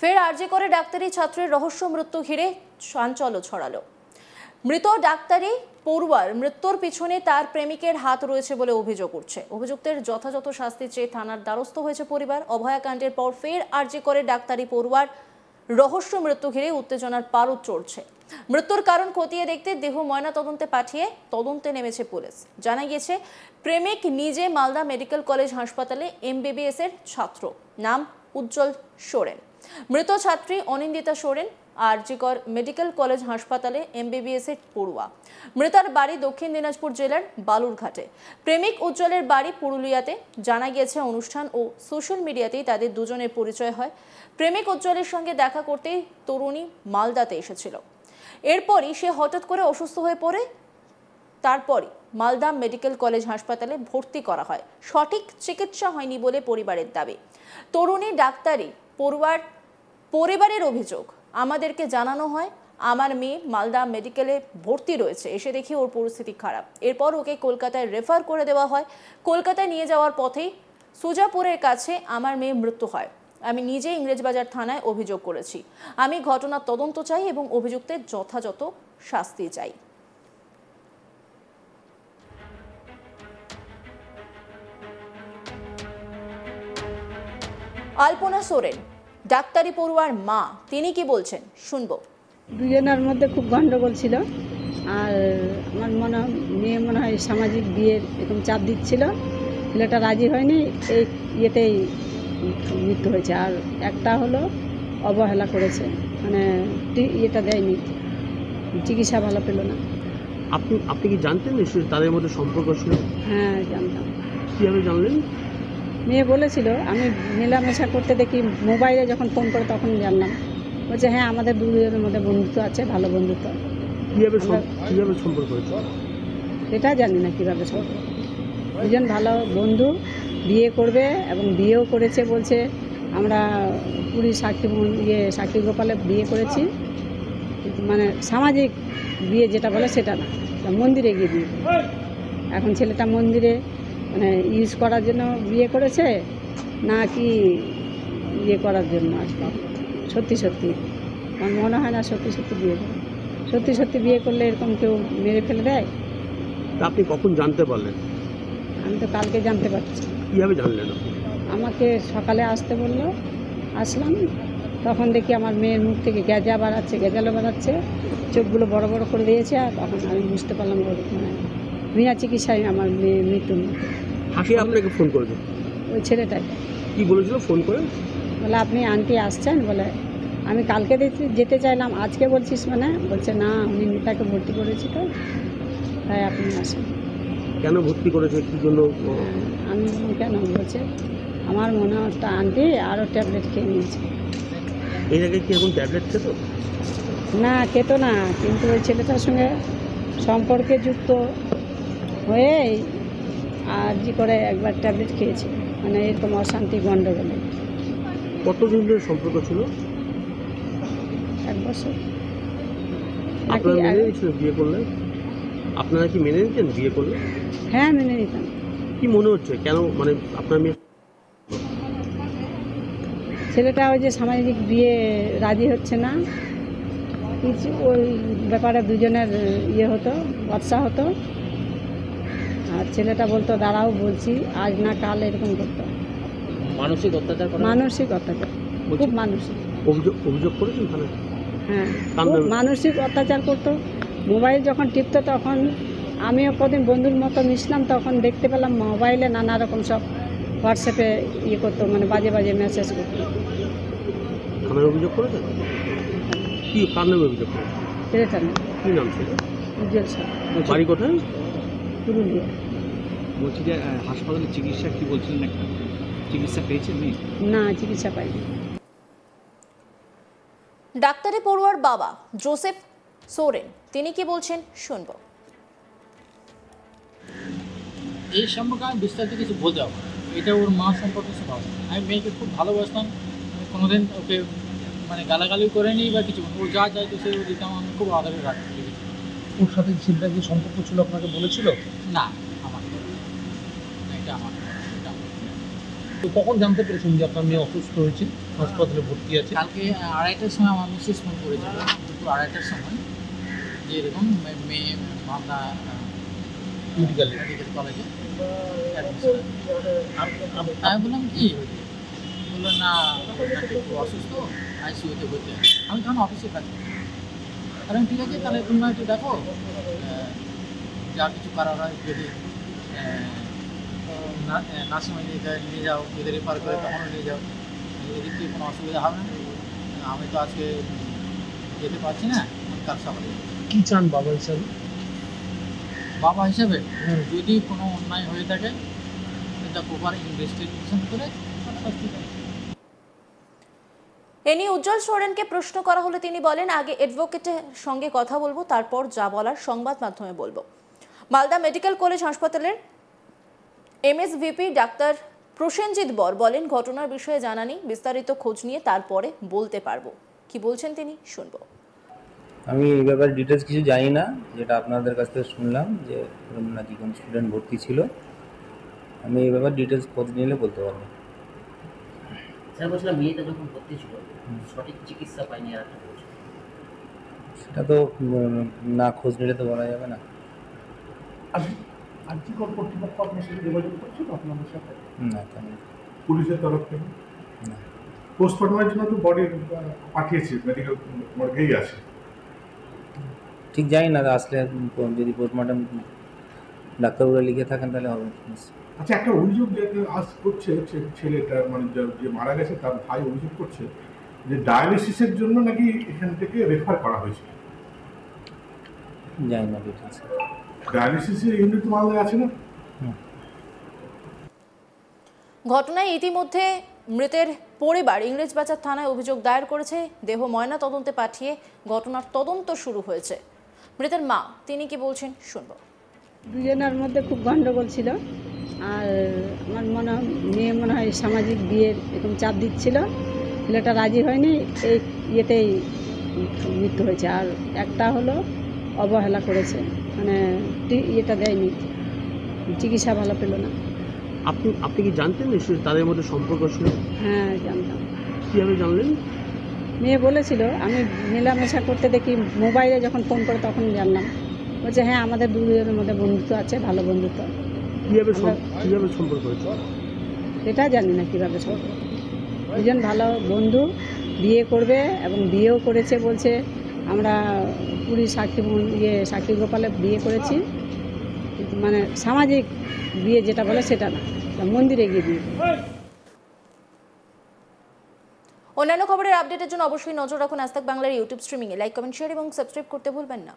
ফের আরজি করে ডাক্তারি ছাত্রের রহস্য মৃত্যু ঘিরে চাঞ্চল্য ছড়ালো। মৃত ডাক্তারি পড়ুয়ার মৃত্যুর পিছনে তার প্রেমিকের হাত রয়েছে বলে অভিযোগ উঠছে। অভিযুক্তের যথাযথ শাস্তি চেয়ে থানার দ্বারস্থ হয়েছে পরিবার। অভয়াকাণ্ডের পর ফের আরজি করে ডাক্তারি পড়ুয়ার রহস্য মৃত্যু ঘিরে উত্তেজনার পারদ চড়ছে। মৃত্যুর কারণ খতিয়ে দেখতে দেহ ময়না তদন্তে পাঠিয়ে তদন্তে নেমেছে পুলিশ। জানা গিয়েছে, প্রেমিক নিজে মালদা মেডিকেল কলেজ হাসপাতালে MBBS এর ছাত্র, নাম উজ্জ্বল সোরেন। মৃত ছাত্রী অনিন্দিতা সোরেন আরজিকর মেডিকেল কলেজ হাসপাতালে MBBS এর পড়ুয়া। মৃতার বাড়ি দক্ষিণ দিনাজপুর জেলার বালুরঘাটে। প্রেমিক উজ্জ্বলের বাড়ি পুরুলিয়াতে। জানা গিয়েছে, অনুষ্ঠান ও সোশ্যাল মিডিয়াতেই তাদের দুজনের পরিচয় হয়। প্রেমিক উজ্জ্বলের সঙ্গে দেখা করতেই তরুণী মালদাতে এসেছিল। এরপরই সে হঠাৎ করে অসুস্থ হয়ে পড়ে। তারপরই মালদা মেডিকেল কলেজ হাসপাতালে ভর্তি করা হয়। সঠিক চিকিৎসা হয়নি বলে পরিবারের দাবি। তরুণী ডাক্তারি পড়ুয়ার পরিবারের অভিযোগ, আমাদেরকে জানানো হয় আমার মেয়ে মালদা মেডিকেলে ভর্তি রয়েছে, এসে দেখি ওর পরিস্থিতি খারাপ। এরপর ওকে কলকাতায় রেফার করে দেওয়া হয়। কলকাতায় নিয়ে যাওয়ার পথেই সুজাপুরের কাছে আমার মেয়ে মৃত্যু হয়। আমি নিজে ইংরেজবাজার থানায় অভিযোগ করেছি। আমি ঘটনার তদন্ত চাই এবং অভিযুক্তের যথাযথ শাস্তি চাই। আলপনা সোরেন ডাক্তারি পড়ুয়ার মা, তিনি কি বলছেন শুনবো। দুজনের মধ্যে খুব গন্ডগোল ছিল, আর আমার মেয়ে মনে হয় সামাজিক বিয়ের এরকম চাপ দিচ্ছিল, ছেলেটা রাজি হয়নি, এই ইয়েতেই মৃত্যু হয়েছে। আর একটা হলো অবহেলা করেছে, মানে ইয়েটা দেয়নি, চিকিৎসা ভালো পেল না। আপনি কি জানতেন নিশ্চয়ই তাদের মধ্যে সম্পর্ক ছিল? হ্যাঁ, জানতাম। কীভাবে জানলেন? মেয়ে বলেছিল, আমি মেলামেশা করতে দেখি মোবাইলে যখন ফোন করে তখন জানলাম। বলছে হ্যাঁ, আমাদের দুজনের মধ্যে বন্ধুত্ব আছে, ভালো বন্ধুত্ব। কীভাবে সম্পর্ক হয়েছে এটা জানি না কীভাবে সম্পর্ক। দুজন ভালো বন্ধু, বিয়ে করবে এবং বিয়েও করেছে। বলছে আমরা পুরী সাক্ষী গোপালে বিয়ে করেছি, মানে সামাজিক বিয়ে যেটা বলে সেটা না, মন্দিরে গিয়ে বিয়ে। এখন ছেলেটা মন্দিরে মানে ইউজ করার জন্য বিয়ে করেছে না কি ইয়ে করার জন্য আসলে সত্যি সত্যি আমার মনে হয় না সত্যি সত্যি বিয়ে করে। সত্যি সত্যি বিয়ে করলে এরকম কেউ মেরে ফেলে দেয়? আপনি কখন জানতে পারলেন? আমি তো কালকে জানতে পারছি। কীভাবে জানলেন? আমাকে সকালে আসতে বললো, আসলাম, তখন দেখি আমার মেয়ের মুখ থেকে গেজালো বাড়াচ্ছে, চোখগুলো বড় বড় করে দিয়েছে। আর তখন আমি বুঝতে পারলাম বিনা চিকিৎসায় আমার মেয়ের মৃত্যু। কে আপনাকে ফোন করেছে? ওই ছেলেটাই। কি বলেছিল ফোন করে? বলে আপনি আন্টি আসছেন, বলে আমি কালকে যেতে চাইলাম, আজকে বলছিস মানে? বলছে না, উনি মিতাকে ভর্তি করেছি তো, তাই আপনি আসেন। কেন ভর্তি করেছে, কী জন্য? আমি কেন বলছে, আমার মনে হচ্ছে আন্টি আরও ট্যাবলেট খেয়ে নিয়েছে। এর আগে কি এখন ট্যাবলেট খেত? না, খেত না, কিন্তু ওই ছেলেটার সঙ্গে সম্পর্কে যুক্ত হয়ে আরজি করে একবার ট্যাবলেট খেয়েছে, মানে এরকম অশান্তি গণ্ডগোলে। কতদিন ধরে সম্পর্ক ছিল? 1 বছর। আপনারা মেনে নিয়েছিল বিয়ে করলে? আপনারা কি মেনে নিতেন বিয়ে করলে? হ্যাঁ, মেনে নিতাম। কি মনে হচ্ছে কেন, মানে আপনার মেয়ে? ছেলেটা ওই যে সামাজিক বিয়ে রাজি হচ্ছে না, কিছু ওই ব্যাপারে দুজনের ইয়ে হতো, বর্ষা হতো। আর ছেলেটা বলতো দাঁড়াও বলছি, আজ না কাল, এরকম করতো। মানসিক অত্যাচার? খুব মানসিক। অভিযোগ করেছেন থানায়? হ্যাঁ, খুব মানসিক অত্যাচার করতো। মোবাইল যখন টিপতো তখন আমিও কদিন বন্ধুর মতো মিশলাম, তখন দেখতে পেলাম মোবাইলে নানা রকম সব হোয়াটসঅ্যাপে ইয়ে করতো, মানে বাজে বাজে মেসেজ করতো। থানায় অভিযোগ করেছেন? কি কার নামে অভিযোগ করেছেন? ছেলেটা না। কী নাম ছিল? উজ্জ্বল স্যার। বাড়ি কোথায়? পুরুলিয়া। বলছি যে হাসপাতালে চিকিৎসা কি বলছিলেন, একটা চিকিৎসা পেয়েছেন? না, চিকিৎসা পাইনি। ডাক্তারি পড়ুয়ার বাবা জোসেফ সোরেন, তিনি কি বলছেন শুনবো। এই সম্পর্কে আমি বিস্তারিত কিছু বলতে পারবো না, এটা ওর মা সম্পর্কে সব হবে। আমি মেয়েকে খুব ভালোবাসতাম, কোনোদিন ওকে মানে গালাগালি করেনি বা কিছু, ও যা চাইতো সে দিতাম, আমি খুব আদরে রাখতাম। ওর সাথে ছেলেটার কি সম্পর্ক ছিল আপনাকে বলেছিল? না, আমার এটা আমার তো কখন জানতে পেরেছেন যে আপনার মেয়ে অসুস্থ হয়েছে, হাসপাতালে ভর্তি আছে? কালকে 2:30টার সময় আমার মিসেস ফোন করেছিল, দুপুর 2:30টার সময়, যে এরকম মেয়ে মালদা মেডিকেল কলেজে অ্যাডমিশন। আমি বললাম কি হয়েছে? বললো না ওনাকে খুব অসুস্থ, আইসিইউতে ভর্তি আছে। আমি তখন অফিসে কাজ করি। কারণ ঠিক আছে, তাহলে তোমরা একটু দেখো, যা কিছু করার হয়, যদি নার্সিংহোমে নিয়ে যাও, যদি রেফার করে তখনও নিয়ে যাও, এদিক থেকে কোনো অসুবিধা হবে না। আমি তো আজকে যেতে পারছি না, কাল সকালে। কি চান বাবা হিসাবে? বাবা হিসাবে যদি কোনো অন্যায় হয়ে থাকে এটা প্রপার ইনভেস্টিগেশন করে শাস্তি দেয়। এ নিয়ে উজ্জ্বল সোরেনকে প্রশ্ন করা হলে তিনি বলেন, আগে অ্যাডভোকেটের সঙ্গে কথা বলবো, তারপর যা বলার সংবাদ মাধ্যমে বলবো। মালদা মেডিকেল কলেজ হাসপাতালের এমএসভিপি ডাক্তার প্রসেনজিৎ বর বলেন, ঘটনার বিষয়ে জানা নেই, বিস্তারিত খোঁজ নিয়ে তারপরে বলতে পারবো। কি বলছেন তিনি শুনবো। আমি এই ব্যাপারে ডিটেলস কিছু জানি না, যেটা আপনাদের কাছ থেকে শুনলাম যে নাকি কোনো স্টুডেন্ট ভর্তি ছিল। আমি এই ব্যাপারে ডিটেলস খোঁজ নিলে বলতে পারবো। স্যার বলছিলাম মেয়েটা যখন ভর্তি ছিল সঠিক চিকিৎসা পায়নি, আর একটা বলছিল সেটা তো না খোঁজ নিলে তো বলা যাবে না। আর্থিকর কর্তৃপক্ষ আপনার সাথে যোগাযোগ করছিল আপনাদের সাথে? না, তেমন পুলিশের তরফ থেকে না। পোস্টমর্টমের জন্য তো বডি পাঠিয়েছে, মেডিকেল মর্গেই আছে। ঠিক জানি না, আসলে যদি পোস্টমর্টম ডাক্তারবাবুরা লিখে থাকেন তাহলে হবে। আচ্ছা, একটা অভিযোগ যে আজ করছে ছেলেটা, মানে যে মারা গেছে তার ভাই অভিযোগ করছে যে ডায়ালিসিসের জন্য নাকি এখান থেকে রেফার করা হয়েছে। জানি না ডিটেলস। ডায়ালিসিসের ইউনিট মালদায় আছে না? ঘটনায় ইতিমধ্যে মৃতের পরিবার ইংরেজবাজার থানায় অভিযোগ দায়ের করেছে। দেহ ময়না তদন্তে পাঠিয়ে ঘটনার তদন্ত শুরু হয়েছে। মৃতের মা তিনি কি বলছেন শুনবো। দুজনের মধ্যে খুব গণ্ডগোল ছিল, আর আমার মেয়ে মনে হয় সামাজিক বিয়ের এরকম চাপ দিচ্ছিল, ছেলেটা রাজি হয়নি, এই ইয়েতেই মৃত্যু হয়েছে। আর একটা হলো অবহেলা করেছে, মানে ইয়েটা দেয়নি, চিকিৎসা ভালো পেল না। আপনি কি জানতেন নিশ্চয়ই তাদের মধ্যে সম্পর্ক ছিল? হ্যাঁ, জানতাম। কীভাবে জানলেন? মেয়ে বলেছিল, আমি মেলামেশা করতে দেখি, মোবাইলে যখন ফোন করে তখন জানলাম। বলছে হ্যাঁ, আমাদের দুজনের মধ্যে বন্ধুত্ব আছে, ভালো বন্ধুত্ব। কীভাবে সম্পর্ক হয়েছে এটা জানি না কীভাবে সম্পর্ক। দুজন ভালো বন্ধু, বিয়ে করবে এবং বিয়েও করেছে। বলছে আমরা পুরী সাক্ষী গোপালে বিয়ে করেছি, মানে সামাজিক বিয়ে যেটা বলে সেটা না, মন্দিরে গিয়ে বিয়ে। অন্যান্য খবরের আপডেটের জন্য অবশ্যই নজর রাখুন আজ তাক বাংলার ইউটিউব স্ট্রিমিংয়ে। লাইক, কমেন্ট, শেয়ার এবং সাবস্ক্রাইব করতে ভুলবেন না।